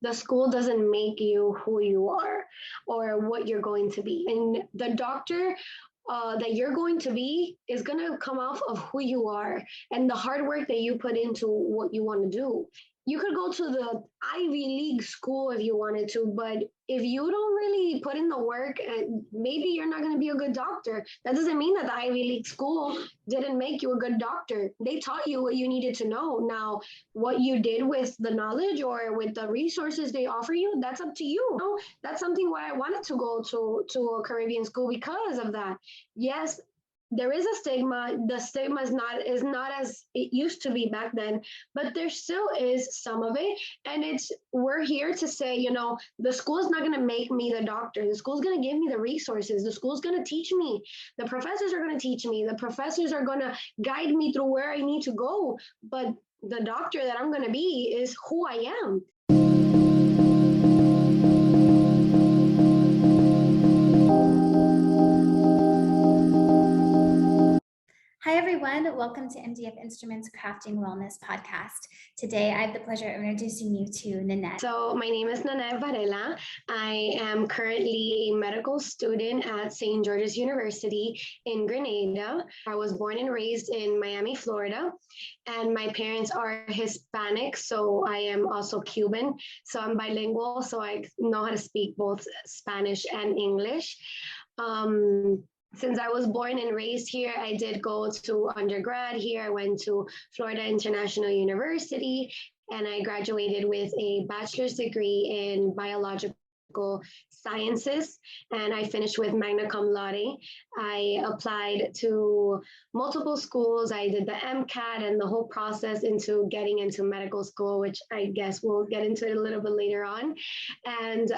the school doesn't make you who you are or what you're going to be. And the doctor that you're going to be is going to come off of who you are and the hard work that you put into what you want to do. You could go to the Ivy League school if you wanted to, but if you don't really put in the work, maybe you're not going to be a good doctor. That doesn't mean that the Ivy League school didn't make you a good doctor. They taught you what you needed to know. Now, what you did with the knowledge or with the resources they offer you, that's up to you. That's something why I wanted to go to a Caribbean school because of that. Yes, there is a stigma. The stigma is not as it used to be back then, but there still is some of it. And we're here to say, the school is not going to make me the doctor. The school's going to give me the resources. The school's going to teach me. The professors are going to teach me. The professors are going to guide me through where I need to go. But the doctor that I'm going to be is who I am. Hi, everyone. Welcome to MDF Instruments Crafting Wellness Podcast. Today, I have the pleasure of introducing you to Nanette. So my name is Nanette. I am currently a medical student at St. George's University in Grenada. I was born and raised in Miami, Florida, and my parents are Hispanic, so I am also Cuban. So I'm bilingual, so I know how to speak both Spanish and English. Since I was born and raised here, I did go to undergrad here. I went to Florida International University, and I graduated with a bachelor's degree in biological sciences, and I finished with magna cum laude. I applied to multiple schools. I did the MCAT and the whole process into getting into medical school, which I guess we'll get into it a little bit later on. And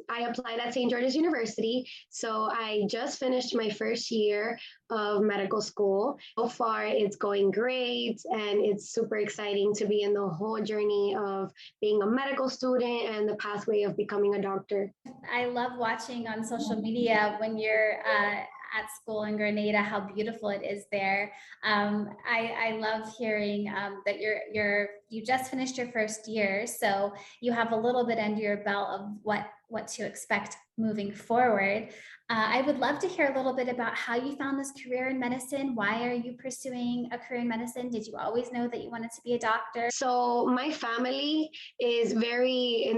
I applied at St. George's University. So I just finished my first year of medical school. So far, it's going great, and it's super exciting to be in the whole journey of being a medical student and the pathway of becoming a doctor. I love watching on social media when you're at school in Grenada, how beautiful it is there. I love hearing that you just finished your first year, so you have a little bit under your belt of what to expect moving forward. I would love to hear a little bit about how you found this career in medicine. Why are you pursuing a career in medicine? Did you always know that you wanted to be a doctor? So my family is very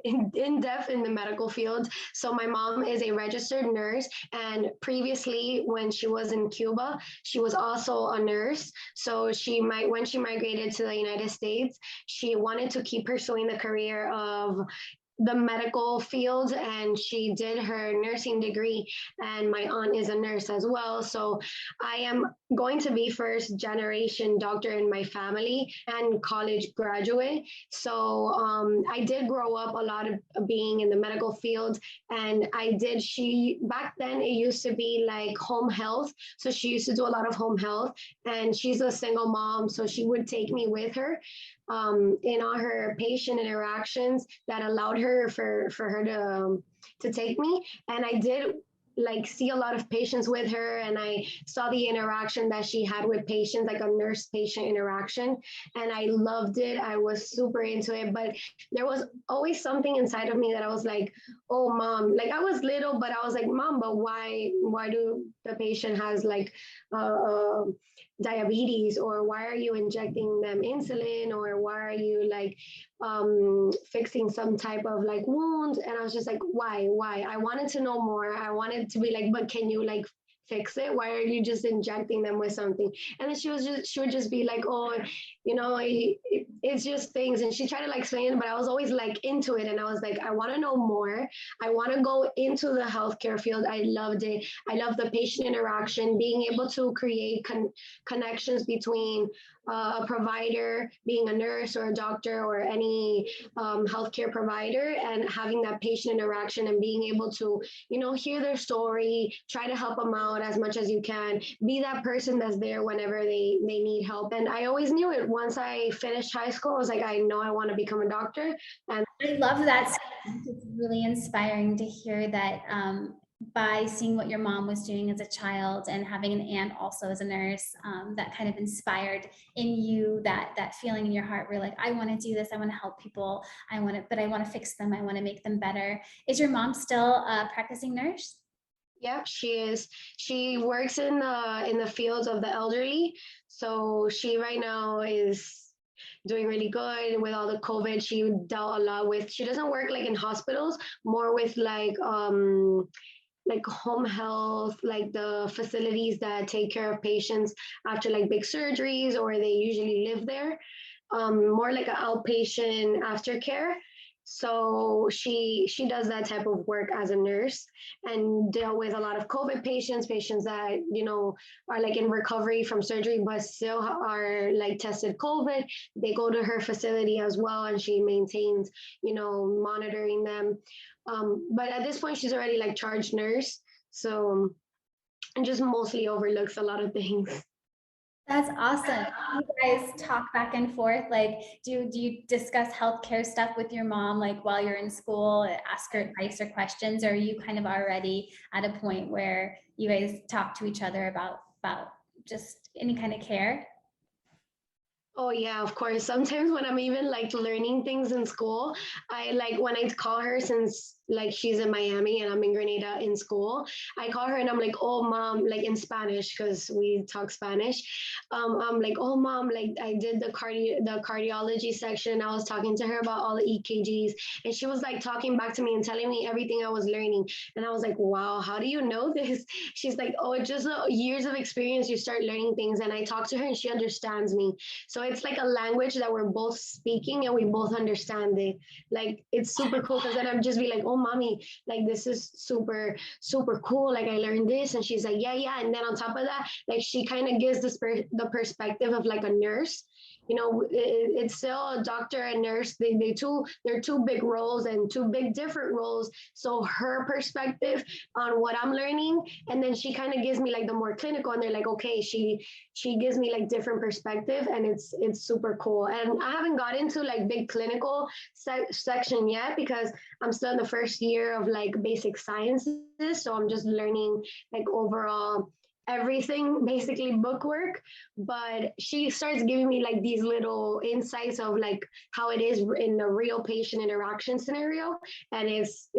in depth in the medical field. So my mom is a registered nurse, and previously when she was in Cuba, she was also a nurse. So when she migrated to the United States, she wanted to keep pursuing the career of the medical field, and she did her nursing degree, and my aunt is a nurse as well. So I am going to be first generation doctor in my family and college graduate. So I did grow up a lot of being in the medical field, and back then it used to be like home health. So she used to do a lot of home health, and she's a single mom, so she would take me with her in all her patient interactions that allowed her for her to take me. And I did see a lot of patients with her, and I saw the interaction that she had with patients, like a nurse patient interaction, and I loved it. I was super into it, but there was always something inside of me that I was like, oh mom, like I was little, but I was like, mom, but why do the patient has diabetes, or why are you injecting them insulin, or why are you fixing some type of wound? And I was just like, why I wanted to know more. I wanted to be like, but can you fix it? Why are you just injecting them with something? And then she would just be like, oh, it's just things. And she tried to explain it, but I was always into it. And I was like, I want to know more. I want to go into the healthcare field. I loved it. I love the patient interaction, being able to create connections between a provider, being a nurse or a doctor or any healthcare provider, and having that patient interaction and being able to, hear their story, try to help them out as much as you can, be that person that's there whenever they need help. And I always knew it. Once I finished high school, I was like, I know I want to become a doctor. And I love that. It's really inspiring to hear that by seeing what your mom was doing as a child and having an aunt also as a nurse, that kind of inspired in you that feeling in your heart where like, I want to do this, I want to help people, but I want to fix them, I want to make them better. Is your mom still a practicing nurse? Yep, she is. She works in the fields of the elderly. So she right now is doing really good with all the COVID. She dealt a lot with. She doesn't work like in hospitals, more with like home health, like the facilities that take care of patients after like big surgeries or they usually live there. More like an outpatient aftercare. So she does that type of work as a nurse and deal with a lot of COVID patients, patients that are like in recovery from surgery but still are like tested COVID. They go to her facility as well, and she maintains monitoring them. But at this point, she's already like charge nurse, so and just mostly overlooks a lot of things. That's awesome. You guys talk back and forth. Like, do you discuss healthcare stuff with your mom, like while you're in school, ask her advice or questions, or are you kind of already at a point where you guys talk to each other about just any kind of care? Oh yeah, of course. Sometimes when I'm even like learning things in school, I like when I call her, since like she's in Miami and I'm in Grenada in school, I call her and I'm like, "Oh mom," like in Spanish because we talk Spanish. I'm like, "Oh mom, like I did the cardiology section. I was talking to her about all the EKGs, and she was like talking back to me and telling me everything I was learning." And I was like, "Wow, how do you know this?" She's like, "Oh, just years of experience. You start learning things." And I talk to her and she understands me, so it's like a language that we're both speaking and we both understand it. Like it's super cool because then I'm just be like, "Oh, mommy, like this is super, super cool. Like I learned this." And she's like, "Yeah, yeah." And then on top of that, like she kind of gives the perspective of like a nurse. It's still a doctor and nurse. They're two big roles and two big different roles. So her perspective on what I'm learning, and then she kind of gives me like the more clinical, and they're like, okay, she gives me like different perspective, and it's super cool. And I haven't got into like big clinical section yet because I'm still in the first year of like basic sciences, so I'm just learning like overall everything, basically bookwork. But she starts giving me like these little insights of like how it is in the real patient interaction scenario, and it's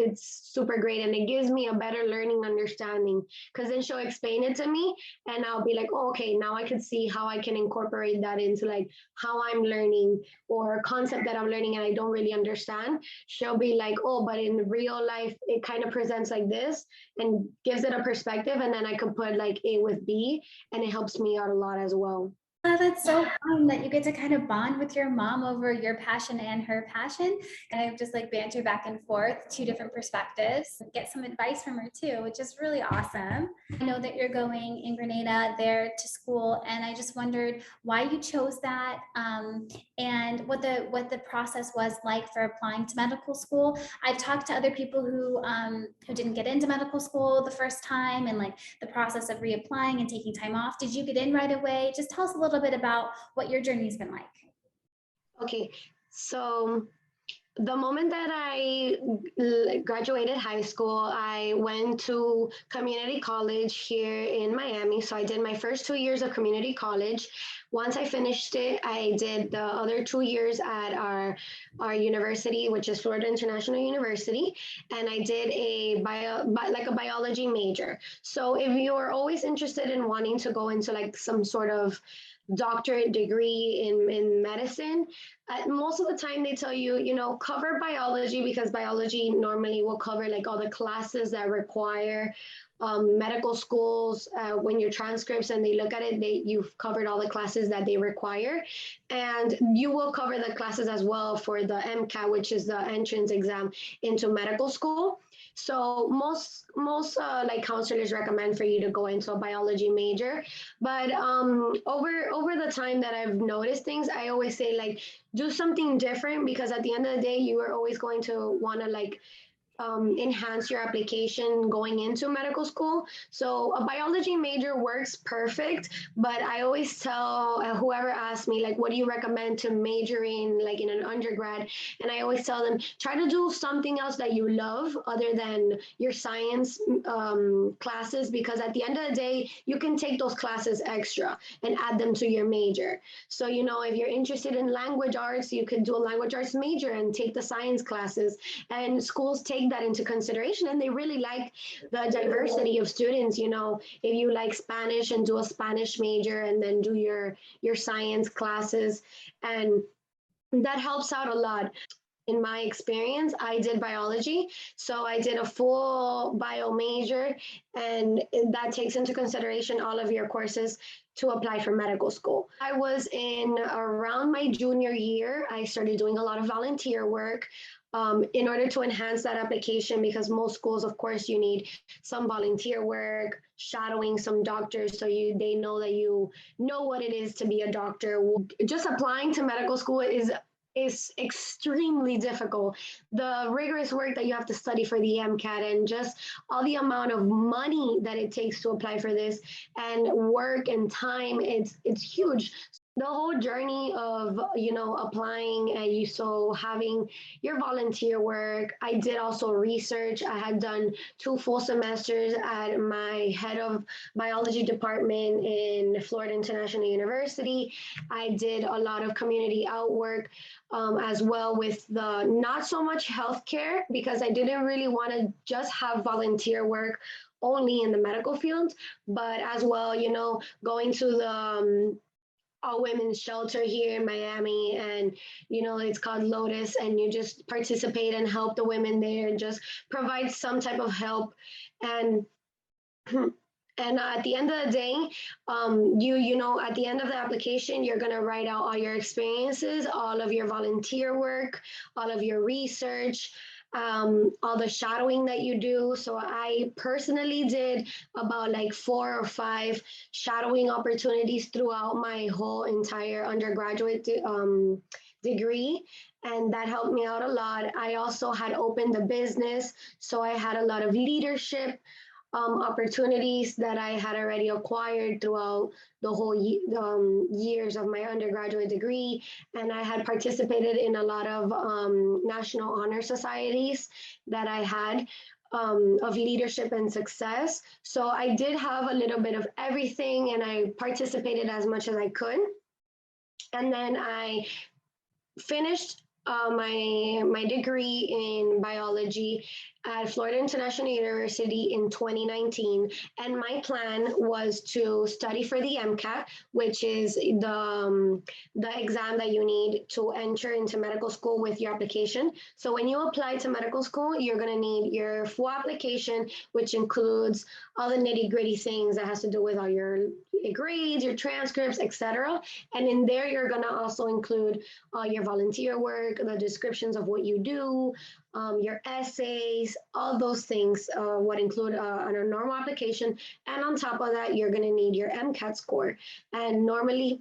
super great, and it gives me a better learning understanding because then she'll explain it to me and I'll be like, oh, okay, now I can see how I can incorporate that into like how I'm learning or a concept that I'm learning and I don't really understand. She'll be like, oh, but in real life it kind of presents like this, and gives it a perspective, and then I could put like A with B, and it helps me out a lot as well. Oh, that's so fun that you get to kind of bond with your mom over your passion and her passion. Kind of just like banter back and forth, two different perspectives. Get some advice from her too, which is really awesome. I know that you're going in Grenada there to school, and I just wondered why you chose that, and what the process was like for applying to medical school. I've talked to other people who didn't get into medical school the first time, and like the process of reapplying and taking time off. Did you get in right away? Just tell us a little bit about what your journey's been like. Okay, so the moment that I graduated high school, I went to community college here in Miami. So I did my first 2 years of community college. Once I finished it, I did the other 2 years at our university, which is Florida International University, and I did like a biology major. So if you're always interested in wanting to go into like some sort of doctorate degree in medicine, most of the time they tell you, cover biology because biology normally will cover like all the classes that require medical schools. When your transcripts and they look at it, you've covered all the classes that they require, and you will cover the classes as well for the MCAT, which is the entrance exam into medical school. So most like counselors recommend for you to go into a biology major, but over the time that I've noticed things, I always say like do something different because at the end of the day, you are always going to want to like enhance your application going into medical school. So a biology major works perfect, but I always tell whoever asks me, like, what do you recommend to major in, like in an undergrad? And I always tell them, try to do something else that you love other than your science classes, because at the end of the day, you can take those classes extra and add them to your major. So, you know, if you're interested in language arts, you could do a language arts major and take the science classes, and schools take that into consideration, and they really like the diversity of students. You know, if you like Spanish, and do a Spanish major and then do your science classes, and that helps out a lot. In my experience, I did biology, so I did a full bio major, and that takes into consideration all of your courses to apply for medical school. I was in around my junior year, I started doing a lot of volunteer work in order to enhance that application, because most schools, of course, you need some volunteer work, shadowing some doctors, so they know that you know what it is to be a doctor. Just applying to medical school is extremely difficult. The rigorous work that you have to study for the MCAT, and just all the amount of money that it takes to apply for this, and work and time, it's huge. The whole journey of, you know, applying, and you so having your volunteer work. I did also research. I had done 2 full semesters at my head of biology department in Florida International University. I did a lot of community outwork as well, with the not so much healthcare, because I didn't really want to just have volunteer work only in the medical field, but as well, you know, going to the all women's shelter here in Miami, and you know, it's called Lotus, and you just participate and help the women there, and just provide some type of help. And and at the end of the day, you know, at the end of the application, you're going to write out all your experiences, all of your volunteer work, all of your research, all the shadowing that you do. So I personally did about like 4 or 5 shadowing opportunities throughout my whole entire undergraduate degree, and that helped me out a lot. I also had opened a business, so I had a lot of leadership opportunities that I had already acquired throughout the whole years of my undergraduate degree. And I had participated in a lot of national honor societies that I had of leadership and success. So I did have a little bit of everything, and I participated as much as I could. And then I finished my degree in biology at Florida International University in 2019, and my plan was to study for the MCAT, which is the exam that you need to enter into medical school with your application. So when you apply to medical school, you're going to need your full application, which includes all the nitty-gritty things that has to do with all your grades, your transcripts, etc. And in there, you're going to also include your volunteer work, the descriptions of what you do, your essays, all those things would include on a normal application. And on top of that, you're going to need your MCAT score. And normally,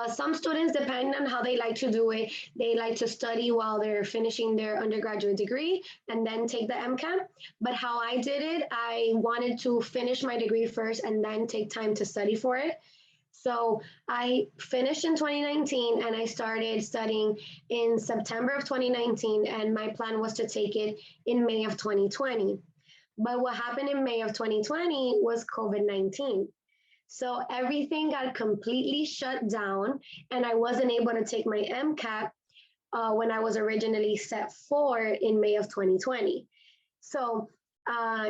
some students, depending on how they like to do it, they like to study while they're finishing their undergraduate degree and then take the MCAT. But how I did it, I wanted to finish my degree first and then take time to study for it. So I finished in 2019, and I started studying in September of 2019, and my plan was to take it in May of 2020. But what happened in May of 2020 was COVID-19. So everything got completely shut down, and I wasn't able to take my MCAT when I was originally set for in May of 2020. So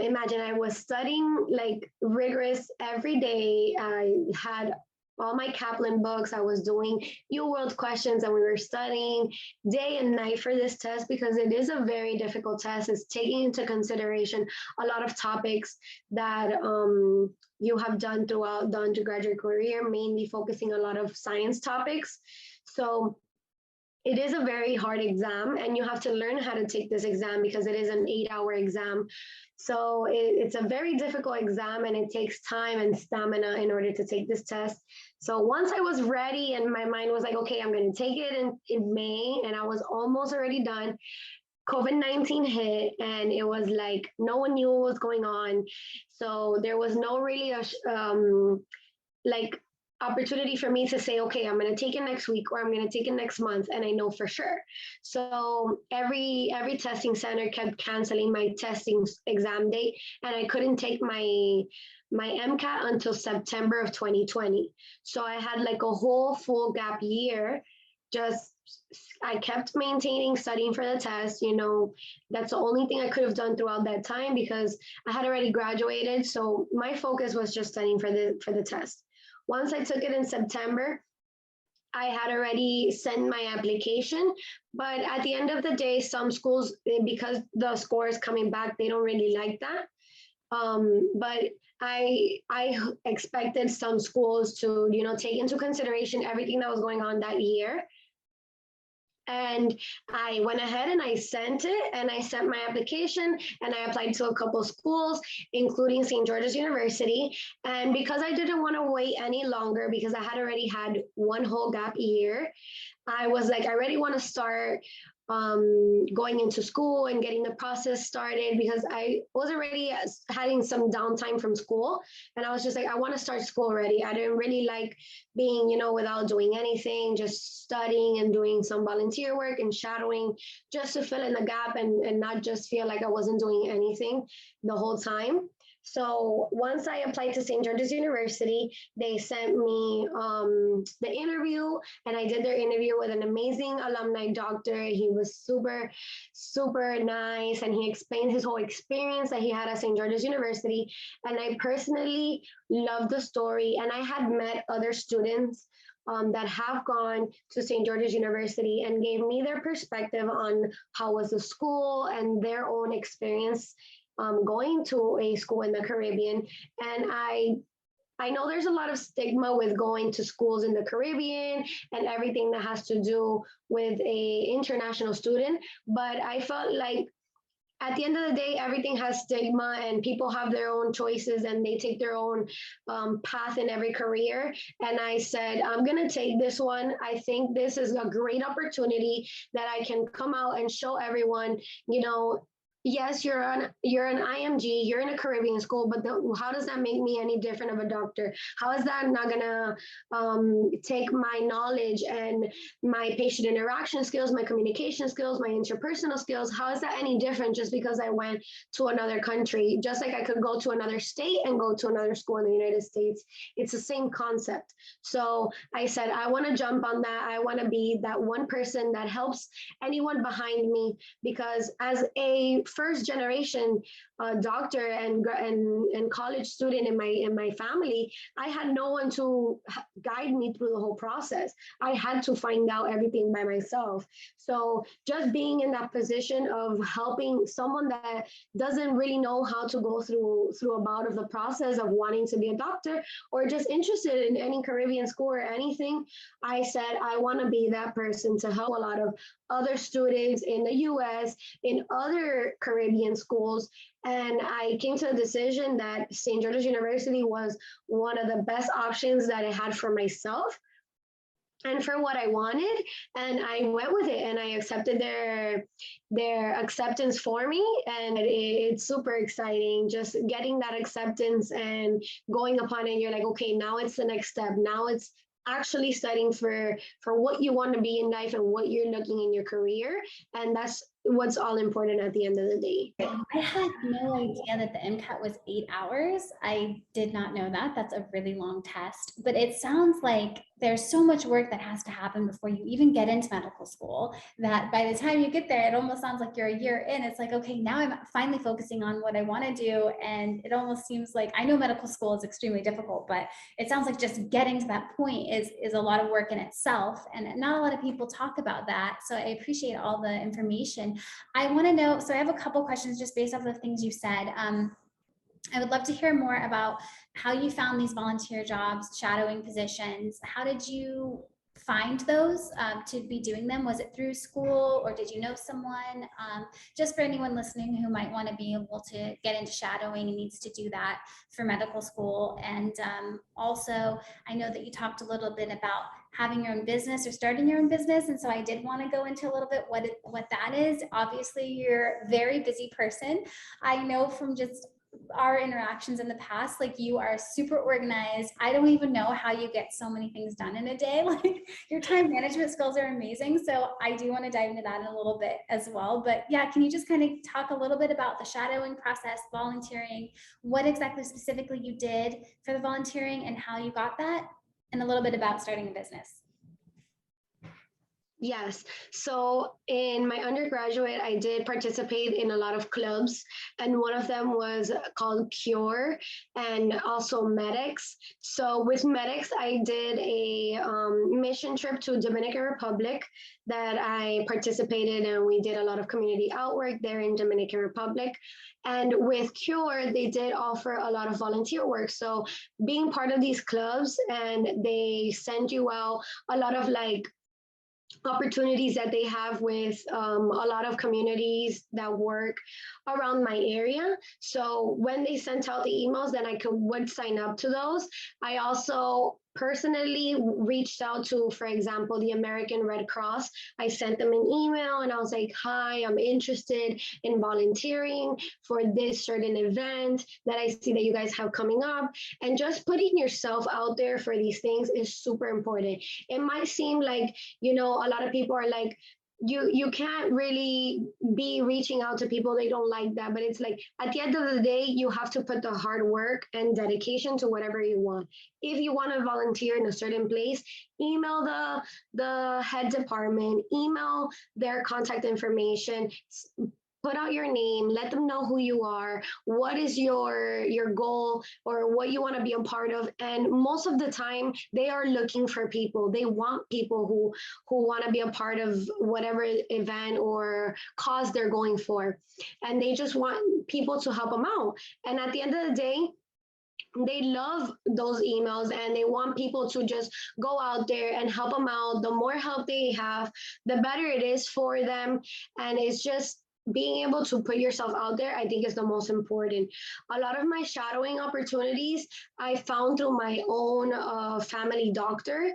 imagine, I was studying like rigorous every day. I had all my Kaplan books. I was doing U World questions, and we were studying day and night for this test, because it is a very difficult test. It's taking into consideration a lot of topics that you have done throughout the undergraduate career, mainly focusing a lot of science topics. So it is a very hard exam, and you have to learn how to take this exam, because it is an 8-hour exam. So it's a very difficult exam, and it takes time and stamina in order to take this test. So once I was ready and my mind was like, okay, I'm going to take it in May, and I was almost already done, COVID-19 hit, and it was like no one knew what was going on. So there was no really like opportunity for me to say, okay, I'm going to take it next week or I'm going to take it next month, and I know for sure. So every testing center kept canceling my testing exam date, and I couldn't take my MCAT until September of 2020. So I had like a whole full gap year. Just I kept maintaining studying for the test. That's the only thing I could have done throughout that time because I had already graduated. So my focus was just studying for the test. Once I took it in September, I had already sent my application, but at the end of the day, some schools, because the score is coming back, they don't really like that. But I expected some schools to take into consideration everything that was going on that year, and I went ahead and I sent it, and I sent my application, and I applied to a couple of schools, including St. George's University. And because I didn't want to wait any longer, because I had already had one whole gap year, I was like, I already want to start going into school and getting the process started, because I was already having some downtime from school. And I was just like, I want to start school already. I didn't really like being, without doing anything, just studying and doing some volunteer work and shadowing just to fill in the gap, and not just feel like I wasn't doing anything the whole time. So once I applied to St. George's University, they sent me the interview, and I did their interview with an amazing alumni doctor. He was super, super nice, and he explained his whole experience that he had at St. George's University. And I personally loved the story, and I had met other students that have gone to St. George's University and gave me their perspective on how was the school and their own experience going to a school in the Caribbean. And I know there's a lot of stigma with going to schools in the Caribbean and everything that has to do with a international student, but I felt like at the end of the day, everything has stigma, and people have their own choices, and they take their own path in every career. And I said, I'm going to take this one. I think this is a great opportunity that I can come out and show everyone, yes, you're an IMG, you're in a Caribbean school, but how does that make me any different of a doctor? How is that not gonna take my knowledge and my patient interaction skills, my communication skills, my interpersonal skills? How is that any different just because I went to another country? Just like I could go to another state and go to another school in the United States, it's the same concept. So I said, I want to jump on that. I want to be that one person that helps anyone behind me, because as a first generation doctor and college student in my family, I had no one to guide me through the whole process. I had to find out everything by myself. So just being in that position of helping someone that doesn't really know how to go through about of the process of wanting to be a doctor, or just interested in any Caribbean school or anything, I said I want to be that person to help a lot of other students in the US, in other Caribbean schools. And I came to the decision that St. George's University was one of the best options that I had for myself and for what I wanted. And I went with it, and I accepted their acceptance for me. And it's super exciting just getting that acceptance and going upon it. You're like, okay, now it's the next step. Now it's actually studying for what you want to be in life and what you're looking in your career. And that's what's all important at the end of the day. I had no idea that the MCAT was 8 hours. I did not know that. That's a really long test. But it sounds like there's so much work that has to happen before you even get into medical school that by the time you get there, it almost sounds like you're a year in. It's like, okay, now I'm finally focusing on what I want to do. And it almost seems like, I know medical school is extremely difficult, but it sounds like just getting to that point is a lot of work in itself. And not a lot of people talk about that. So I appreciate all the information. I want to know, so I have a couple questions just based off of the things you said. I would love to hear more about how you found these volunteer jobs, shadowing positions. How did you find those to be doing them? Was it through school, or did you know someone? Just for anyone listening who might want to be able to get into shadowing and needs to do that for medical school. And also, I know that you talked a little bit about having your own business or starting your own business. And so I did want to go into a little bit what that is. Obviously, you're a very busy person. I know from just our interactions in the past, like you are super organized. I don't even know how you get so many things done in a day. Like your time management skills are amazing. So I do want to dive into that in a little bit as well. But yeah, can you just kind of talk a little bit about the shadowing process, volunteering, what exactly specifically you did for the volunteering and how you got that, and a little bit about starting a business? Yes. So in my undergraduate, I did participate in a lot of clubs, and one of them was called Cure and also Medics. So with Medics, I did a mission trip to Dominican Republic that I participated in, and we did a lot of community outwork there in Dominican Republic. And with Cure, they did offer a lot of volunteer work. So being part of these clubs, and they send you out a lot of like opportunities that they have with a lot of communities that work around my area. So when they sent out the emails, then would sign up to those. I also personally reached out to, for example, the American Red Cross. I sent them an email and I was like, hi, I'm interested in volunteering for this certain event that I see that you guys have coming up. And just putting yourself out there for these things is super important. It might seem like, a lot of people are like, you can't really be reaching out to people, they don't like that, but it's like at the end of the day you have to put the hard work and dedication to whatever you want. If you want to volunteer in a certain place, email the head department, email their contact information, put out your name, let them know who you are, what is your goal, or what you want to be a part of. And most of the time they are looking for people. They want people who want to be a part of whatever event or cause they're going for, and they just want people to help them out. And at the end of the day, they love those emails and they want people to just go out there and help them out. The more help they have, the better it is for them. And it's just being able to put yourself out there, I think, is the most important. A lot of my shadowing opportunities I found through my own family doctor.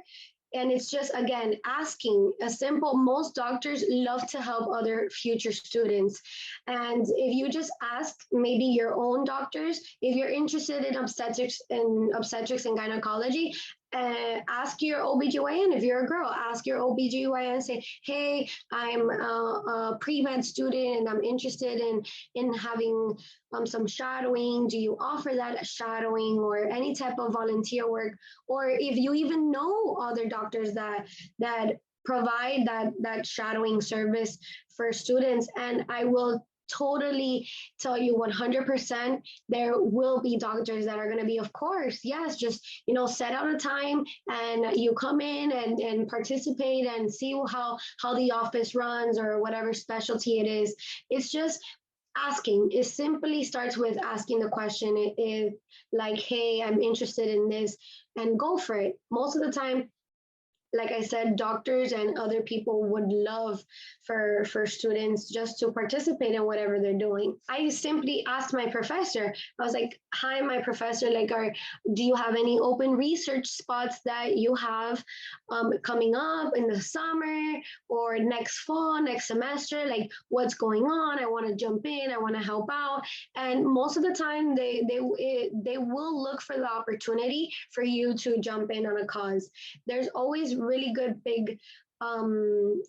And it's just, again, asking a simple, most doctors love to help other future students. And if you just ask maybe your own doctors, if you're interested in obstetrics and gynecology, ask your OBGYN. If you're a girl, ask your OBGYN, say, hey, I'm a pre-med student and I'm interested in having some shadowing. Do you offer that shadowing or any type of volunteer work? Or if you even know other doctors that provide that shadowing service for students. And I will totally tell you 100% there will be doctors that are going to be, of course, yes, just set out a time and you come in and participate and see how the office runs or whatever specialty it is. It's just asking. It simply starts with asking the question. It is like, hey, I'm interested in this, and go for it. Most of the time, like I said, doctors and other people would love for students just to participate in whatever they're doing. I simply asked my professor, I was like, hi, my professor, like, do you have any open research spots that you have coming up in the summer or next fall, next semester? Like, what's going on? I want to jump in, I want to help out. And most of the time they will look for the opportunity for you to jump in on a cause. There's always really good big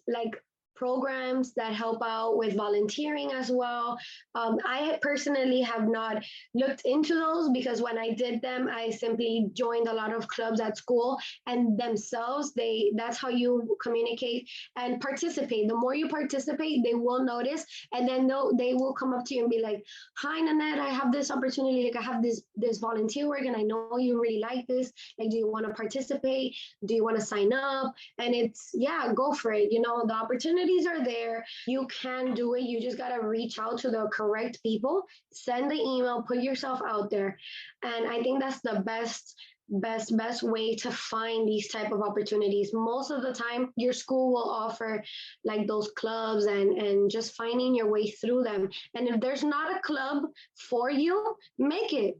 like programs that help out with volunteering as well. I personally have not looked into those because when I did them, I simply joined a lot of clubs at school, and themselves, that's how you communicate and participate. The more you participate, they will notice, and then they will come up to you and be like, hi, Nanette, I have this opportunity. Like, I have this volunteer work and I know you really like this. Like, do you want to participate? Do you want to sign up? And it's, yeah, go for it. The opportunities are there. You can do it. You just got to reach out to the correct people, send the email, put yourself out there. And I think that's the best way to find these type of opportunities. Most of the time your school will offer like those clubs, and just finding your way through them. And if there's not a club for you, make it.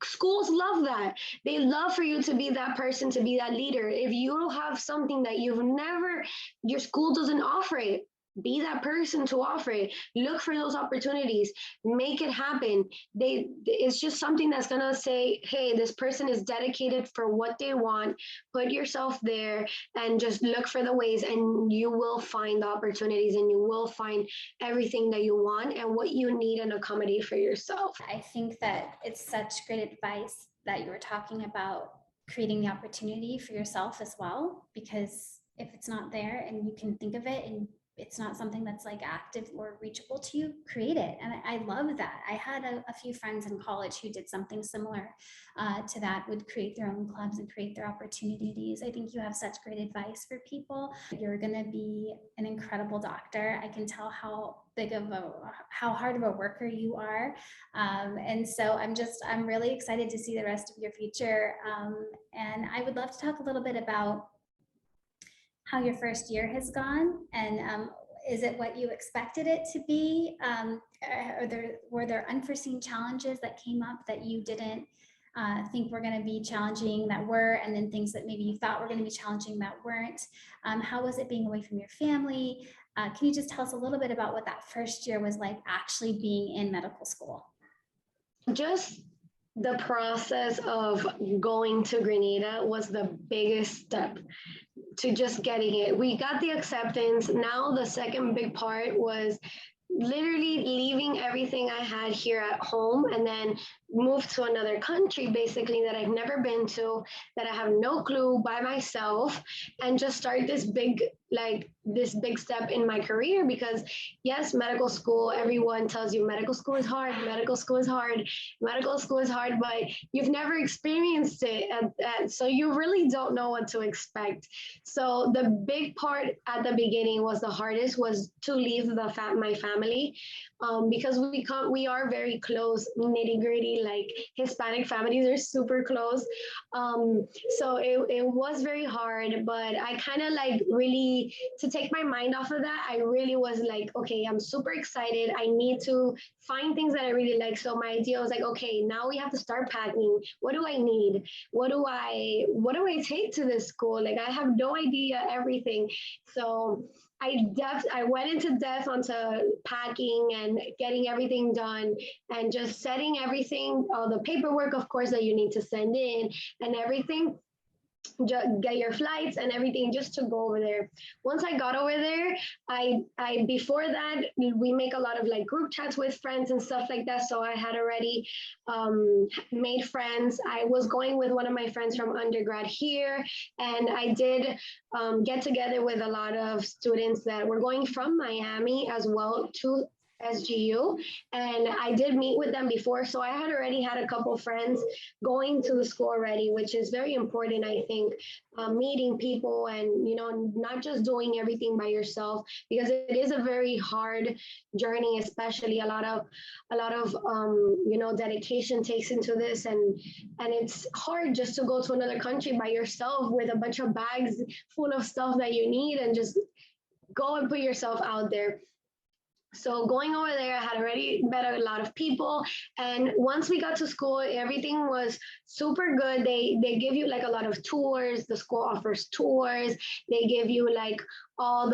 Schools love that. They love for you to be that person, to be that leader. If you have something that your school doesn't offer it, be that person to offer it. Look for those opportunities, make it happen. It's just something that's gonna say, hey, this person is dedicated for what they want. Put yourself there and just look for the ways, and you will find the opportunities, and you will find everything that you want and what you need and accommodate for yourself. I think that it's such great advice that you were talking about creating the opportunity for yourself as well, because if it's not there and you can think of it and it's not something that's like active or reachable to you, create it. And I love that. I had a few friends in college who did something similar to that, would create their own clubs and create their opportunities. I think you have such great advice for people. You're going to be an incredible doctor. I can tell how hard of a worker you are. And so I'm really excited to see the rest of your future. And I would love to talk a little bit about how your first year has gone, and is it what you expected it to be? Were there unforeseen challenges that came up that you didn't think were going to be challenging that were, and then things that maybe you thought were going to be challenging that weren't? How was it being away from your family? Can you just tell us a little bit about what that first year was like actually being in medical school? Just the process of going to Grenada was the biggest step to just getting it. We got the acceptance. Now the second big part was literally leaving everything I had here at home and then move to another country basically that I've never been to, that I have no clue, by myself, and just start this big step in my career. Because yes, medical school, everyone tells you medical school is hard, medical school is hard, medical school is hard, but you've never experienced it, so you really don't know what to expect. So the big part at the beginning was the hardest, was to leave my family, because we are very close, nitty gritty, like Hispanic families are super close. So it was very hard, but I kind of like really, to take my mind off of that, I really was like, okay, I'm super excited. I need to find things that I really like. So my idea was like, okay, now we have to start packing. What do I need? What do I take to this school? Like, I have no idea everything. So I went into depth onto packing and getting everything done, and just setting everything, all the paperwork, of course, that you need to send in and everything. Get your flights and everything just to go over there. Once I got over there, I before that we make a lot of like group chats with friends and stuff like that. So I had already made friends. I was going with one of my friends from undergrad here, and I did get together with a lot of students that were going from Miami as well to SGU, and I did meet with them before, so I had already had a couple friends going to the school already, which is very important, I think, meeting people, and not just doing everything by yourself, because it is a very hard journey, especially a lot of dedication takes into this, and it's hard just to go to another country by yourself with a bunch of bags full of stuff that you need, and just go and put yourself out there. So going over there, I had already met a lot of people, and once we got to school, everything was super good. They give you like a lot of tours. The school offers tours. They give you like all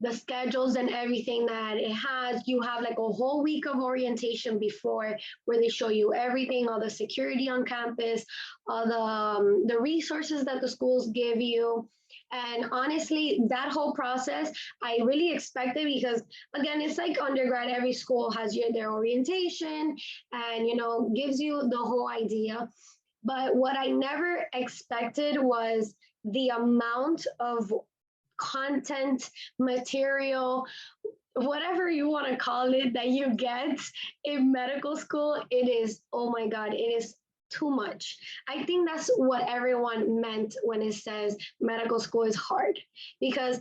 the schedules and everything that it has. You have like a whole week of orientation before, where they show you everything, all the security on campus, all the resources that the schools give you. And honestly, that whole process, I really expected, because again, it's like undergrad, every school has their orientation and gives you the whole idea. But what I never expected was the amount of content, material, whatever you want to call it, that you get in medical school. It is, oh my God, it is too much. I think that's what everyone meant when it says medical school is hard, because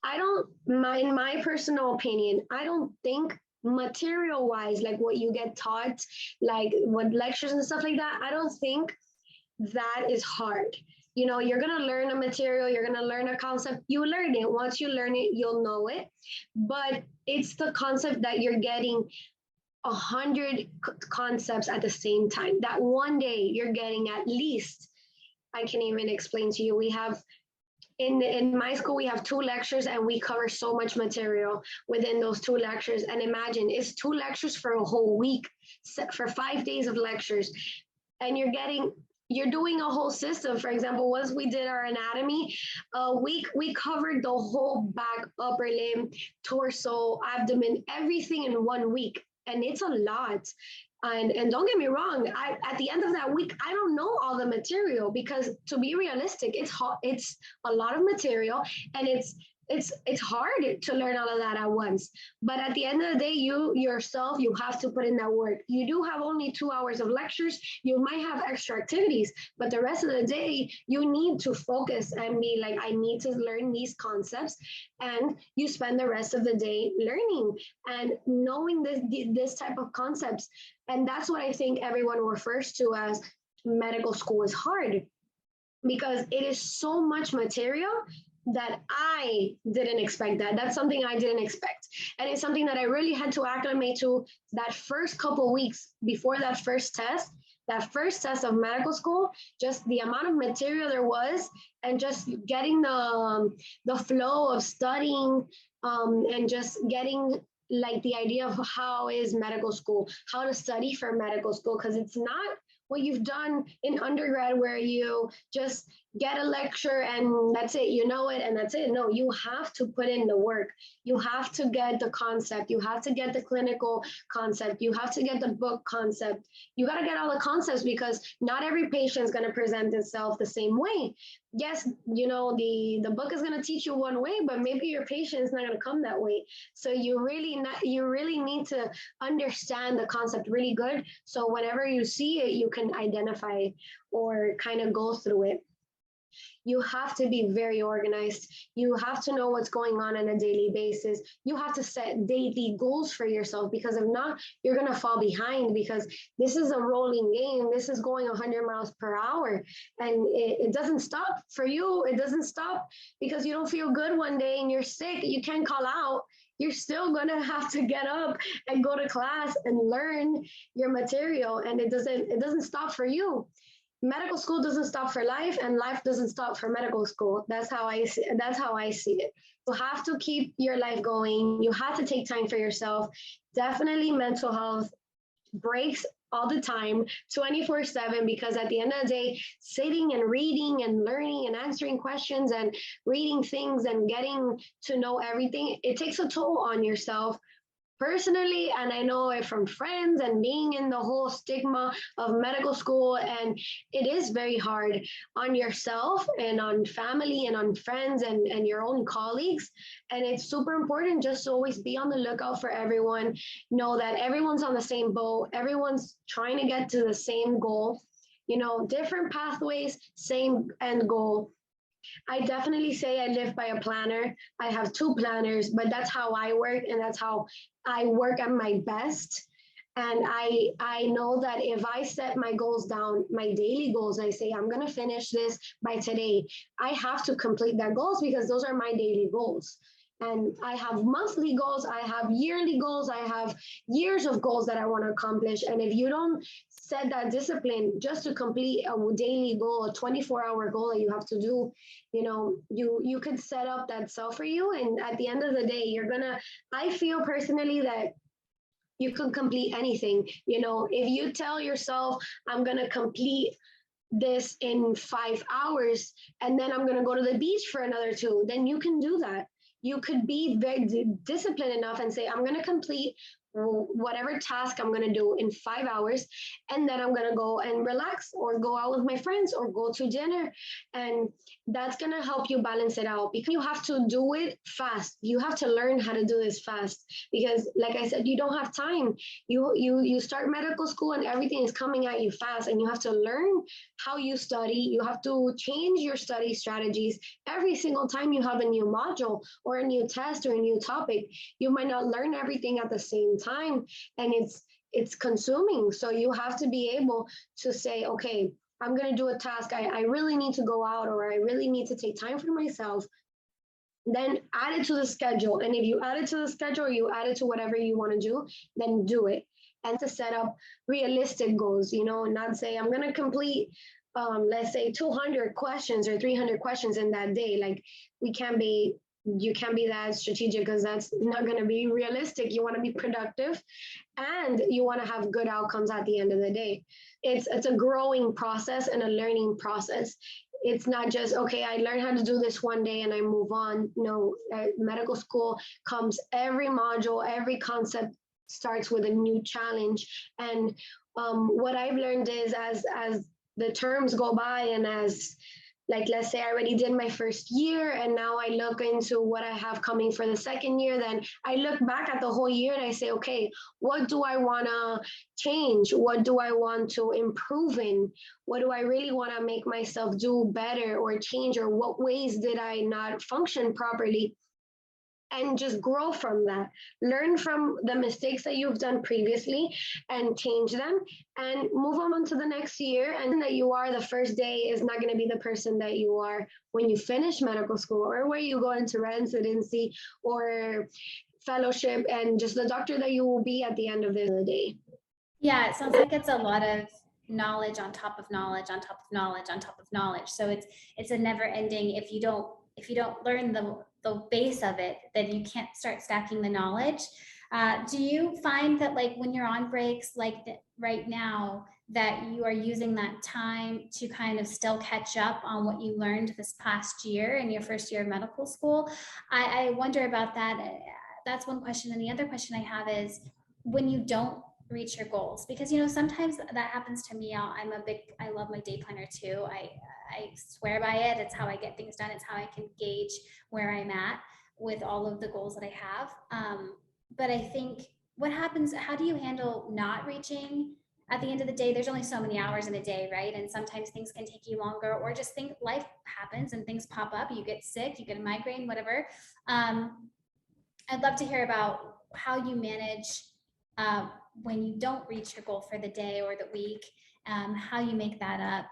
in my personal opinion, I don't think material wise, like what you get taught, like what lectures and stuff like that, I don't think that is hard. You're going to learn a material, you're going to learn a concept, you learn it. Once you learn it, you'll know it. But it's the concept that you're getting 100 concepts at the same time. That one day you're getting at least, I can even explain to you, we have in my school we have 2 lectures and we cover so much material within those 2 lectures. And imagine it's 2 lectures for a whole week, for 5 days of lectures, and you're doing a whole system. For example, once we did our anatomy, we covered the whole back, upper limb, torso, abdomen, everything in 1 week, and it's a lot. And don't get me wrong, at the end of that week, I don't know all the material, because to be realistic, it's a lot of material, and it's hard to learn all of that at once. But at the end of the day, you yourself, you have to put in that work. You do have only 2 hours of lectures. You might have extra activities, but the rest of the day, you need to focus and be like, I need to learn these concepts. And you spend the rest of the day learning and knowing this type of concepts. And that's what I think everyone refers to as medical school is hard, because it is so much material that I didn't expect that. That's something I didn't expect. And it's something that I really had to acclimate to that first couple weeks before that first test of medical school, just the amount of material there was, and just getting the flow of studying, and just getting like the idea of how is medical school, how to study for medical school, because it's not what you've done in undergrad where you just get a lecture and that's it, you know it and that's it. No, you have to put in the work. You have to get the concept. You have to get the clinical concept. You have to get the book concept. You got to get all the concepts, because not every patient is going to present itself the same way. Yes, you know, the book is going to teach you one way, but maybe your patient is not going to come that way. So you really need to understand the concept really good, so whenever you see it, you can identify or kind of go through it. You have to be very organized. You have to know what's going on a daily basis. You have to set daily goals for yourself, because if not, you're going to fall behind, because this is a rolling game. This is going 100 miles per hour, and it doesn't stop for you. It doesn't stop because you don't feel good one day and you're sick. You can't call out. You're still going to have to get up and go to class and learn your material, and it doesn't stop for you. Medical school doesn't stop for life, and life doesn't stop for medical school. That's how I see it. You have to keep your life going. You have to take time for yourself. Definitely mental health breaks all the time, 24/7, because at the end of the day, sitting and reading and learning and answering questions and reading things and getting to know everything, it takes a toll on yourself personally. And I know it from friends and being in the whole stigma of medical school, and it is very hard on yourself and on family and on friends and your own colleagues. And it's super important just to always be on the lookout for everyone. Know that everyone's on the same boat, everyone's trying to get to the same goal, you know, different pathways, same end goal. I definitely say I live by a planner. I have 2 planners, but that's how I work, and that's how I work at my best. And I know that if I set my goals down, my daily goals, I say I'm gonna finish this by today, I have to complete that goals, because those are my daily goals. And I have monthly goals, I have yearly goals, I have years of goals that I want to accomplish. And if you don't set that discipline just to complete a daily goal, a 24-hour goal that you have to do, you know, you could set up that self for you. And at the end of the day, I feel personally that you can complete anything. You know, if you tell yourself, I'm going to complete this in 5 hours, and then I'm going to go to the beach for another 2, then you can do that. You could be very disciplined enough and say, I'm going to complete whatever task I'm going to do in 5 hours, and then I'm going to go and relax or go out with my friends or go to dinner. And that's going to help you balance it out, because you have to do it fast. You have to learn how to do this fast, because like I said, you don't have time. You start medical school and everything is coming at you fast, and you have to learn how you study. You have to change your study strategies every single time you have a new module or a new test or a new topic. You might not learn everything at the same time, and it's consuming. So you have to be able to say, okay, I'm going to do a task. I really need to go out, or I really need to take time for myself. Then add it to the schedule. And if you add it to the schedule, or you add it to whatever you want to do, then do it. and to set up realistic goals, not say I'm going to complete, let's say 200 questions or 300 questions in that day. Like you can't be that strategic because that's not going to be realistic. You want to be productive and you want to have good outcomes at the end of the day. It's a growing process and a learning process. It's not just, okay, I learned how to do this one day and I move on. No, medical school comes every module, every concept starts with a new challenge. And what I've learned is as the terms go by and as, like, let's say I already did my first year and now I look into what I have coming for the second year, then I look back at the whole year and I say, okay, what do I want to change? What do I want to improve in? What do I really want to make myself do better or change? Or what ways did I not function properly? And just grow from that. Learn from the mistakes that you've done previously and change them and move on to the next year. And that you are the first day is not going to be the person that you are when you finish medical school or where you go into residency or fellowship, and just the doctor that you will be at the end of the day. Yeah, it sounds like it's a lot of knowledge on top of knowledge on top of knowledge on top of knowledge. So it's a never ending. If you don't learn the base of it, then you can't start stacking the knowledge. Do you find that, like, when you're on breaks, like right now, that you are using that time to kind of still catch up on what you learned this past year in your first year of medical school? I wonder about that. That's one question. And the other question I have is, when you don't reach your goals, because sometimes that happens to me. I love my day planner too. I swear by it. It's how I get things done. It's how I can gauge where I'm at with all of the goals that I have. But I think, what happens, how do you handle not reaching at the end of the day? There's only so many hours in a day, right? And sometimes things can take you longer, or just life happens and things pop up. You get sick, you get a migraine, whatever. I'd love to hear about how you manage when you don't reach your goal for the day or the week, how you make that up.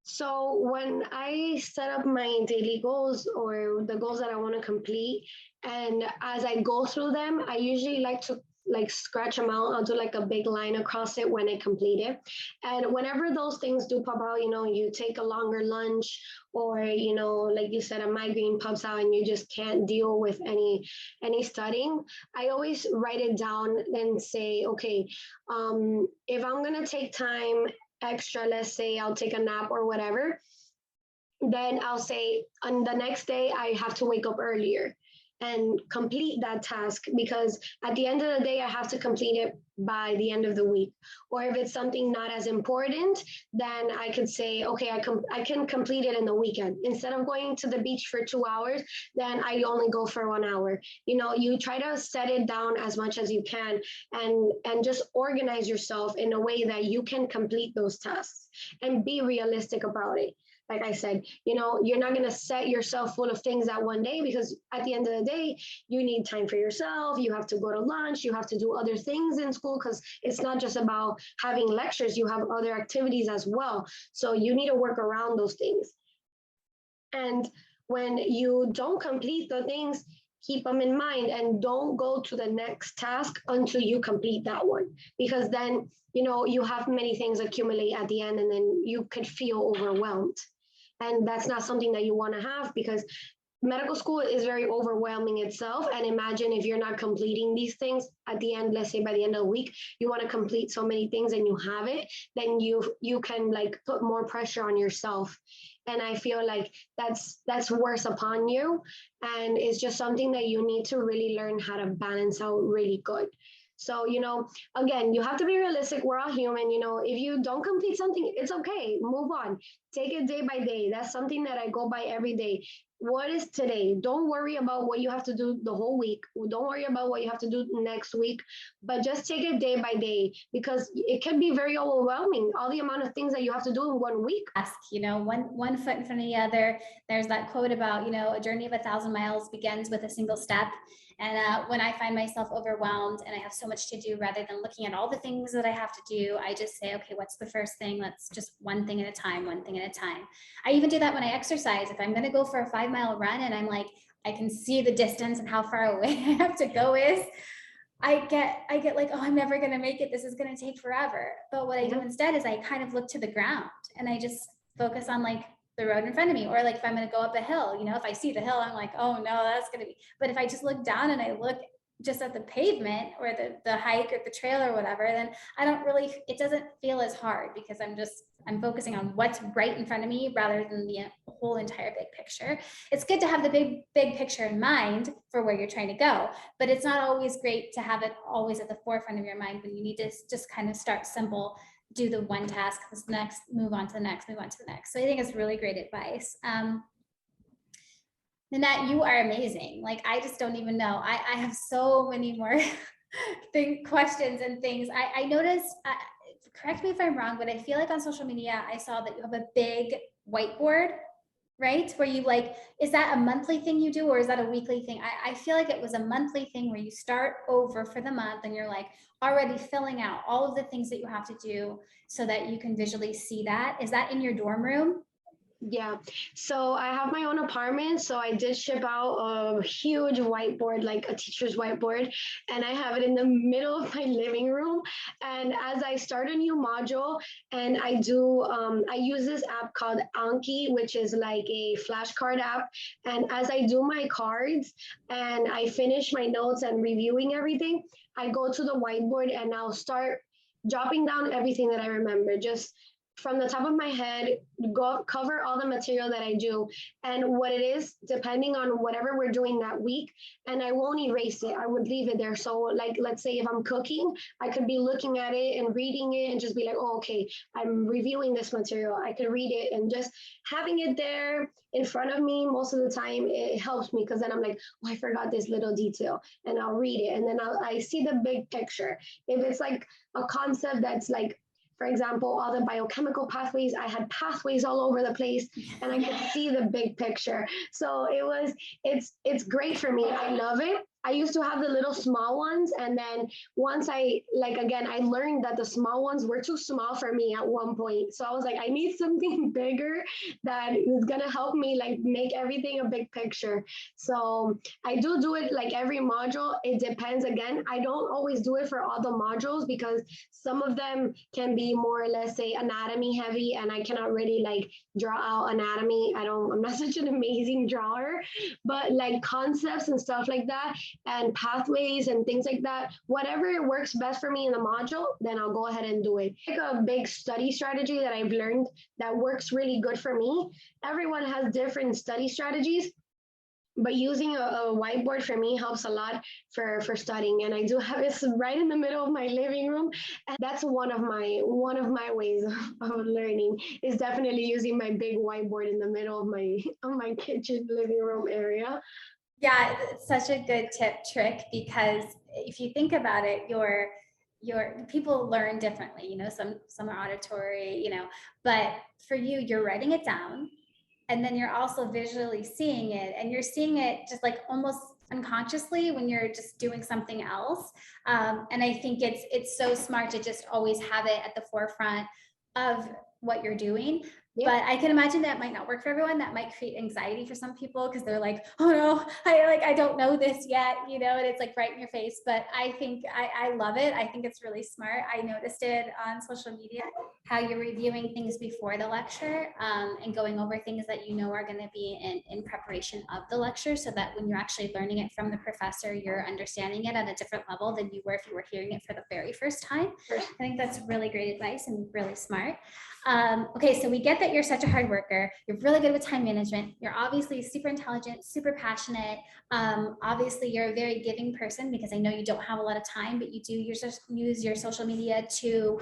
So when I set up my daily goals or the goals that I want to complete, and as I go through them, I usually like to scratch them out. I'll do like a big line across it when I complete it. And whenever those things do pop out, you take a longer lunch, or like you said, a migraine pops out and you just can't deal with any studying, I always write it down and say, okay, if I'm gonna take time extra, let's say I'll take a nap or whatever, then I'll say on the next day I have to wake up earlier and complete that task, because at the end of the day I have to complete it by the end of the week. Or if it's something not as important, then I could say, okay, I can complete it in the weekend. Instead of going to the beach for 2 hours, then I only go for 1 hour. You try to set it down as much as you can, and just organize yourself in a way that you can complete those tasks and be realistic about it. Like I said, you're not going to set yourself full of things that one day, because at the end of the day, you need time for yourself. You have to go to lunch. You have to do other things in school, because it's not just about having lectures. You have other activities as well. So you need to work around those things. And when you don't complete the things, keep them in mind and don't go to the next task until you complete that one, because then, you have many things accumulate at the end and then you could feel overwhelmed. And that's not something that you want to have, because medical school is very overwhelming itself. And imagine if you're not completing these things at the end, let's say by the end of the week, you want to complete so many things and you have it, then you can put more pressure on yourself. And I feel like that's worse upon you. And it's just something that you need to really learn how to balance out really good. So, again, you have to be realistic. We're all human. If you don't complete something, it's okay. Move on. Take it day by day. That's something that I go by every day. What is today? Don't worry about what you have to do the whole week. Don't worry about what you have to do next week, but just take it day by day, because it can be very overwhelming, all the amount of things that you have to do in 1 week. Ask, one foot in front of the other. There's that quote about, a journey of 1,000 miles begins with a single step. And when I find myself overwhelmed and I have so much to do, rather than looking at all the things that I have to do, I just say, okay, what's the first thing? Let's just one thing at a time, one thing at a time. I even do that when I exercise. If I'm going to go for a 5-mile run and I'm like, I can see the distance and how far away I have to go is, I get like, oh, I'm never going to make it. This is going to take forever. But what I do Yeah. instead is I kind of look to the ground and I just focus on like the road in front of me, or like if I'm going to go up a hill, you know, if I see the hill, I'm like, oh no, that's going to be, but if I just look down and I look just at the pavement or the hike or the trail or whatever, then I don't really, it doesn't feel as hard because I'm focusing on what's right in front of me rather than the whole entire big picture. It's good to have the big picture in mind for where you're trying to go, but it's not always great to have it always at the forefront of your mind when you need to just kind of start simple, do the one task, this next, move on to the next, move on to the next. So I think it's really great advice. Nanette, you are amazing. Like, I just don't even know. I have so many more questions and things. I noticed, correct me if I'm wrong, but I feel like on social media, I saw that you have a big whiteboard, right? Where you like, is that a monthly thing you do or is that a weekly thing? I feel like it was a monthly thing where you start over for the month and you're like already filling out all of the things that you have to do so that you can visually see that. Is that in your dorm room? Yeah. So I have my own apartment. So I did ship out a huge whiteboard, like a teacher's whiteboard, and I have it in the middle of my living room. And as I start a new module, and I use this app called Anki, which is like a flashcard app. And as I do my cards and I finish my notes and reviewing everything, I go to the whiteboard and I'll start jotting down everything that I remember, just from the top of my head, go cover all the material that I do and what it is, depending on whatever we're doing that week. And I won't erase it. I would leave it there. So, like, let's say if I'm cooking, I could be looking at it and reading it and just be like, oh, okay, I'm reviewing this material. I could read it and just having it there in front of me most of the time, it helps me because then I'm like, oh, I forgot this little detail and I'll read it. And then I see the big picture. If it's like a concept that's like, for example, all the biochemical pathways, I had pathways all over the place and I could see the big picture. So it's great for me. I love it. I used to have the little small ones. And then once I learned that the small ones were too small for me at one point. So I was like, I need something bigger that is going to help me like make everything a big picture. So I do it like every module. It depends. Again, I don't always do it for all the modules because some of them can be more or less say anatomy heavy and I cannot really like draw out anatomy. I'm not such an amazing drawer, but like concepts and stuff like that and pathways and things like that, whatever works best for me in the module, then I'll go ahead and do it. Like a big study strategy that I've learned that works really good for me. Everyone has different study strategies, but using a whiteboard for me helps a lot for studying, and I do have it right in the middle of my living room, and that's one of my ways of learning is definitely using my big whiteboard in the middle of my kitchen living room area. Yeah, it's such a good tip trick because if you think about it, your people learn differently, you know, some are auditory, you know, but for you, you're writing it down and then you're also visually seeing it and you're seeing it just like almost unconsciously when you're just doing something else. And I think it's so smart to just always have it at the forefront of what you're doing. Yep. But I can imagine that might not work for everyone. That might create anxiety for some people because they're like, oh no, I don't know this yet, you know, and it's like right in your face. But I think I love it. I think it's really smart. I noticed it on social media, how you're reviewing things before the lecture and going over things that you know are going to be in preparation of the lecture so that when you're actually learning it from the professor, you're understanding it at a different level than you were if you were hearing it for the very first time. I think that's really great advice and really smart. Okay, so we get that you're such a hard worker. You're really good with time management. You're obviously super intelligent, super passionate. Obviously, you're a very giving person because I know you don't have a lot of time, but you do use your social media to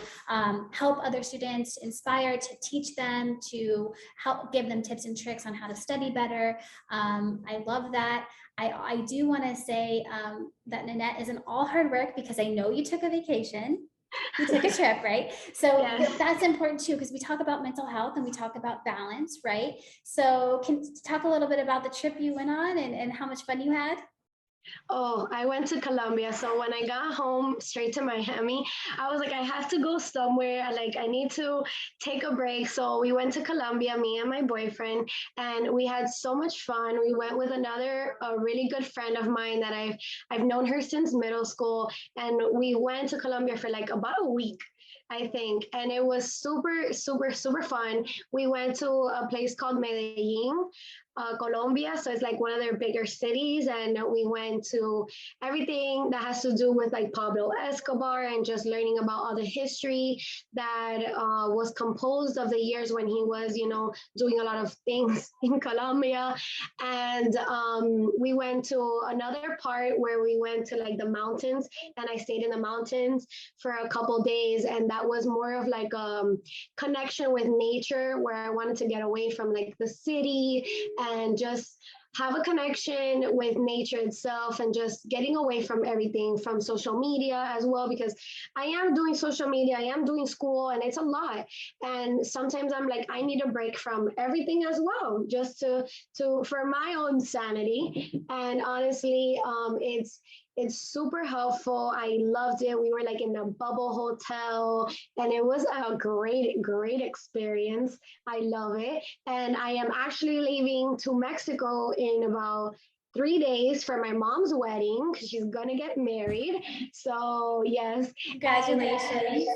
help other students, inspire, to teach them, to help give them tips and tricks on how to study better. I love that. I do want to say that Nanette isn't all hard work because I know you took a vacation. You took a trip, right? So Yes. that's important too, because we talk about mental health and we talk about balance, right? So can you talk a little bit about the trip you went on and how much fun you had? Oh, I went to Colombia. So when I got home straight to Miami, I was like, I have to go somewhere. Like, I need to take a break. So we went to Colombia, me and my boyfriend, and we had so much fun. We went with another a really good friend of mine that I've known her since middle school, and we went to Colombia for like about a week. I think, and it was super, super, super fun. We went to a place called Medellin, Colombia. So it's like one of their bigger cities. And we went to everything that has to do with like Pablo Escobar and just learning about all the history that was composed of the years when he was, doing a lot of things in Colombia. And we went to another part where we went to like the mountains, and I stayed in the mountains for a couple days. And that was more of like connection with nature where I wanted to get away from like the city and just have a connection with nature itself and just getting away from everything from social media as well, because I am doing social media, I am doing school, and it's a lot. And sometimes I'm like, I need a break from everything as well, just to for my own sanity. And honestly, it's super helpful. I loved it. We were like in a bubble hotel, and it was a great, great experience. I love it. And I am actually leaving to Mexico in about 3 days for my mom's wedding because she's gonna get married. So yes, and Congratulations.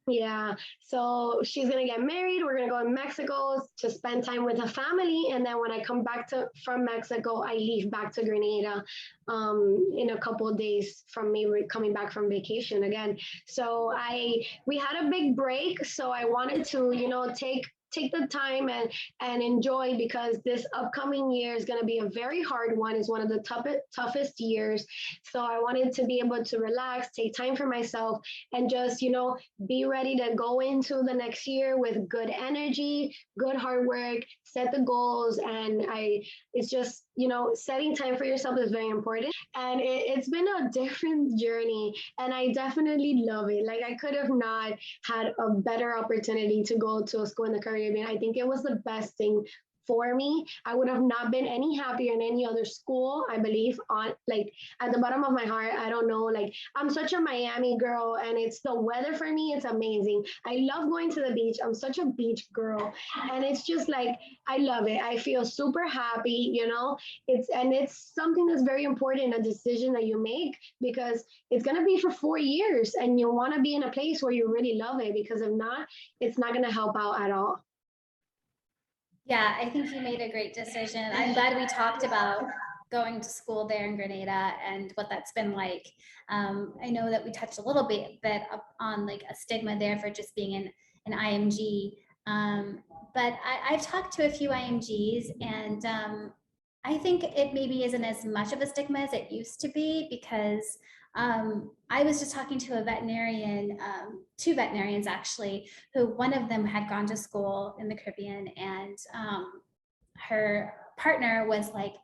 yeah, so she's gonna get married. We're gonna go to Mexico to spend time with her family, and then when I come back to from Mexico, I leave back to Grenada in a couple of days from me coming back from vacation again. So I we had a big break, so I wanted to take the time and enjoy, because this upcoming year is going to be a very hard one. It's one of the toughest years, so I wanted to be able to relax, take time for myself, and just be ready to go into the next year with good energy, good hard work, set the goals. And it's just, setting time for yourself is very important. And it's been a different journey, and I definitely love it. Like, I could have not had a better opportunity to go to a school in the Caribbean. I think it was the best thing for me. I would have not been any happier in any other school, I believe, on like at the bottom of my heart. I don't know, like, I'm such a Miami girl, and it's the weather for me, it's amazing. I love going to the beach. I'm such a beach girl, and it's just like I love it. I feel super happy, it's something that's very important, a decision that you make, because it's going to be for 4 years, and you want to be in a place where you really love it, because if not, it's not going to help out at all. Yeah, I think you made a great decision. I'm glad we talked about going to school there in Grenada and what that's been like. I know that we touched a little bit up on like a stigma there for just being an IMG. But I've talked to a few IMGs, and I think it maybe isn't as much of a stigma as it used to be, because I was just talking to a veterinarian, two veterinarians actually, who one of them had gone to school in the Caribbean, and her partner was like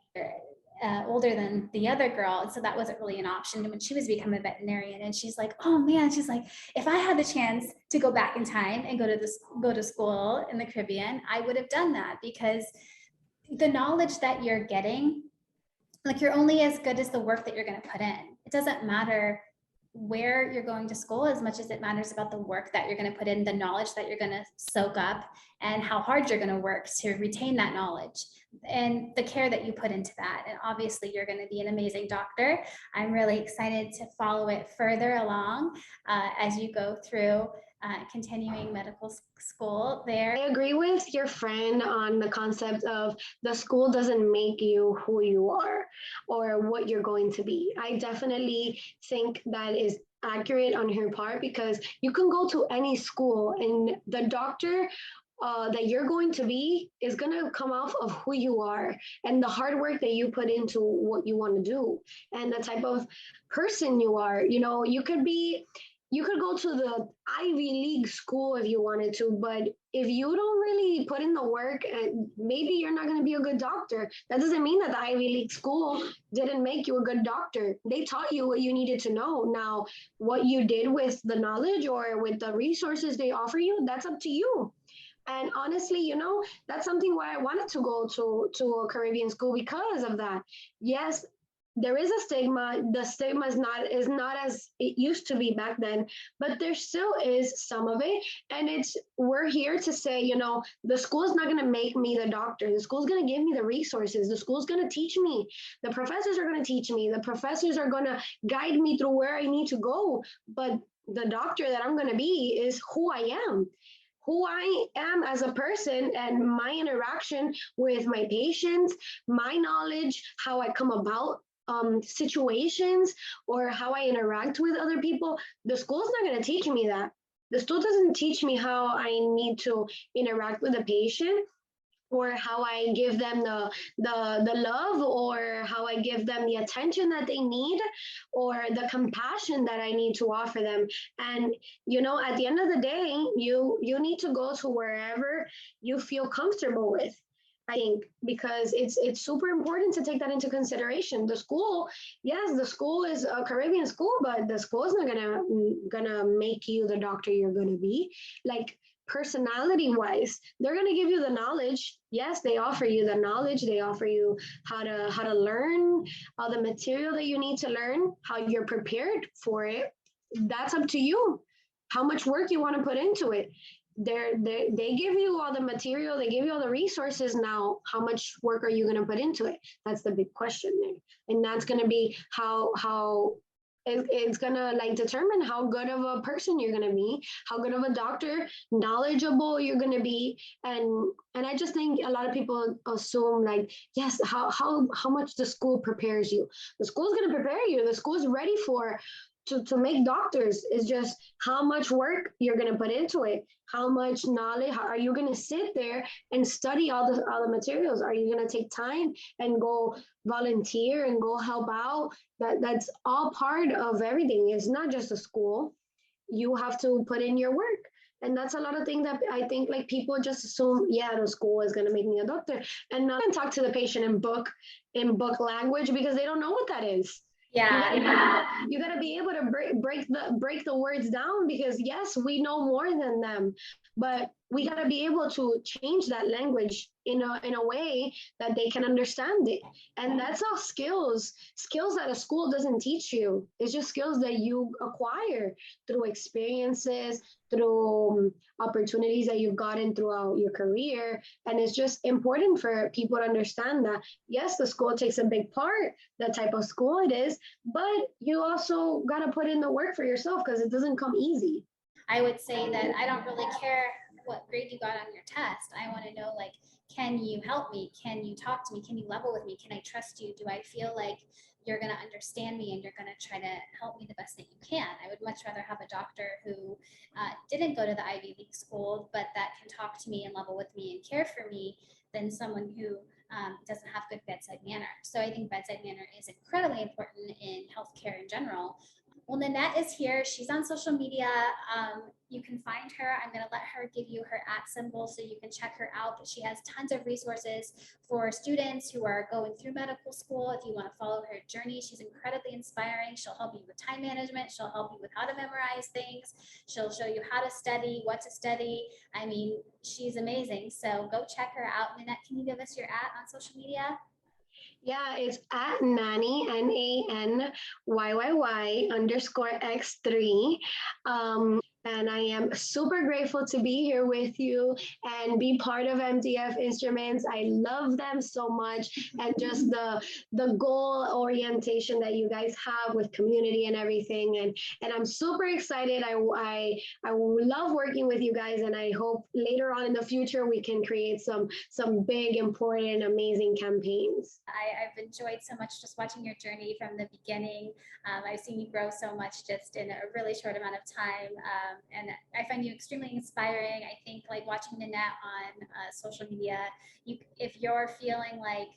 older than the other girl, and so that wasn't really an option when she was becoming a veterinarian. And she's like, oh man, she's like, if I had the chance to go back in time and go to school in the Caribbean, I would have done that, because the knowledge that you're getting, like, you're only as good as the work that you're going to put in. It doesn't matter where you're going to school as much as it matters about the work that you're going to put in, the knowledge that you're going to soak up, and how hard you're going to work to retain that knowledge, and the care that you put into that. And obviously you're going to be an amazing doctor. I'm really excited to follow it further along as you go through continuing medical school there. I agree with your friend on the concept of the school doesn't make you who you are or what you're going to be. I definitely think that is accurate on her part, because you can go to any school, and the doctor that you're going to be is going to come off of who you are and the hard work that you put into what you want to do and the type of person you are. You could go to the Ivy League school if you wanted to, but if you don't really put in the work, and maybe you're not going to be a good doctor. That doesn't mean that the Ivy League school didn't make you a good doctor. They taught you what you needed to know. Now, what you did with the knowledge or with the resources they offer you, that's up to you. And honestly, that's something why I wanted to go to a Caribbean school, because of that. Yes, there is a stigma. The stigma is not as it used to be back then, but there still is some of it. And we're here to say, the school is not going to make me the doctor. The school's going to give me the resources. The school's going to teach me. The professors are going to teach me. The professors are going to guide me through where I need to go. But the doctor that I'm going to be is who I am as a person, and my interaction with my patients, my knowledge, how I come about situations, or how I interact with other people. The school's not going to teach me that. The school doesn't teach me how I need to interact with a patient, or how I give them the love, or how I give them the attention that they need, or the compassion that I need to offer them. And at the end of the day, you need to go to wherever you feel comfortable with. I think, because it's super important to take that into consideration. The school, yes, the school is a Caribbean school, but the school is not gonna make you the doctor you're gonna be. Like, personality wise, they're going to give you the knowledge. Yes, they offer you the knowledge. They offer you how to learn all the material that you need to learn, how you're prepared for it. That's up to you, how much work you want to put into it. They give you all the material, they give you all the resources. Now, how much work are you going to put into it? That's the big question there. And that's going to be how it's gonna like determine how good of a person you're gonna be, how good of a doctor, knowledgeable you're gonna be. And I just think a lot of people assume, like, yes, how much the school prepares you. The school's gonna prepare you. The school's ready to make doctors. Is just how much work you're going to put into it, how much knowledge. How are you going to sit there and study all the materials? Are you going to take time and go volunteer and go help out? That's all part of everything. It's not just a school. You have to put in your work. And that's a lot of things that I think, like, people just assume, yeah, the school is going to make me a doctor, and not talk to the patient in book language, because they don't know what that is. You gotta be able to break the words down, because yes, we know more than them, but we gotta be able to change that language in a way that they can understand it. And that's all skills that a school doesn't teach you. It's just skills that you acquire through experiences, through opportunities that you've gotten throughout your career. And it's just important for people to understand that, yes, the school takes a big part, the type of school it is, but you also got to put in the work for yourself, because it doesn't come easy. I would say that I don't really care what grade you got on your test. I want to know, like, can you help me? Can you talk to me? Can you level with me? Can I trust you? Do I feel like you're going to understand me and you're going to try to help me the best that you can? I would much rather have a doctor who didn't go to the Ivy League school, but that can talk to me and level with me and care for me, than someone who doesn't have good bedside manner. So I think bedside manner is incredibly important in healthcare in general. Well, Nanette is here. She's on social media. You can find her. I'm going to let her give you her @ symbol so you can check her out. But she has tons of resources for students who are going through medical school. If you want to follow her journey, she's incredibly inspiring. She'll help you with time management. She'll help you with how to memorize things. She'll show you how to study, what to study. I mean, she's amazing. So go check her out. Nanette, can you give us your @ on social media? Yeah, it's at Nanny, NANYYY_X3. And I am super grateful to be here with you and be part of MDF Instruments. I love them so much, and just the goal orientation that you guys have with community and everything. And I'm super excited. I love working with you guys, and I hope later on in the future we can create some big, important, amazing campaigns. I've enjoyed so much just watching your journey from the beginning. I've seen you grow so much just in a really short amount of time. And I find you extremely inspiring. I think, like, watching Nanette on social media, if you're feeling like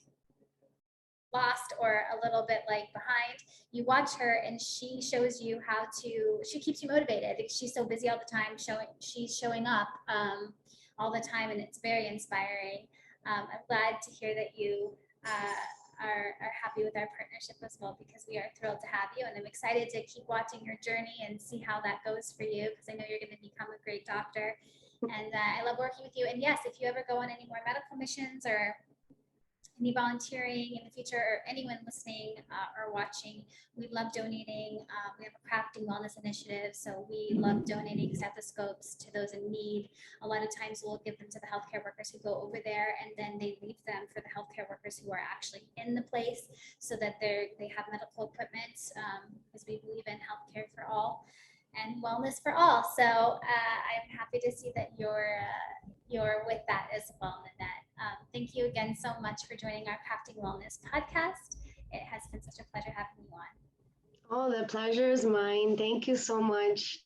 lost or a little bit like behind, you watch her and she shows you how to, she keeps you motivated. She's so busy all the time, she's showing up all the time, and it's very inspiring. I'm glad to hear that you are happy with our partnership as well, because we are thrilled to have you, and I'm excited to keep watching your journey and see how that goes for you, because I know you're going to become a great doctor. And I love working with you. And yes, if you ever go on any more medical missions, or any volunteering in the future, or anyone listening or watching, we love donating. We have a crafting wellness initiative, so we love donating stethoscopes to those in need. A lot of times we'll give them to the healthcare workers who go over there, and then they leave them for the healthcare workers who are actually in the place, so that they have medical equipment, because we believe in healthcare for all and wellness for all. So I'm happy to see that you're with that as well, Nanette. Thank you again so much for joining our Crafting Wellness podcast. It has been such a pleasure having you on. Oh, the pleasure is mine. Thank you so much.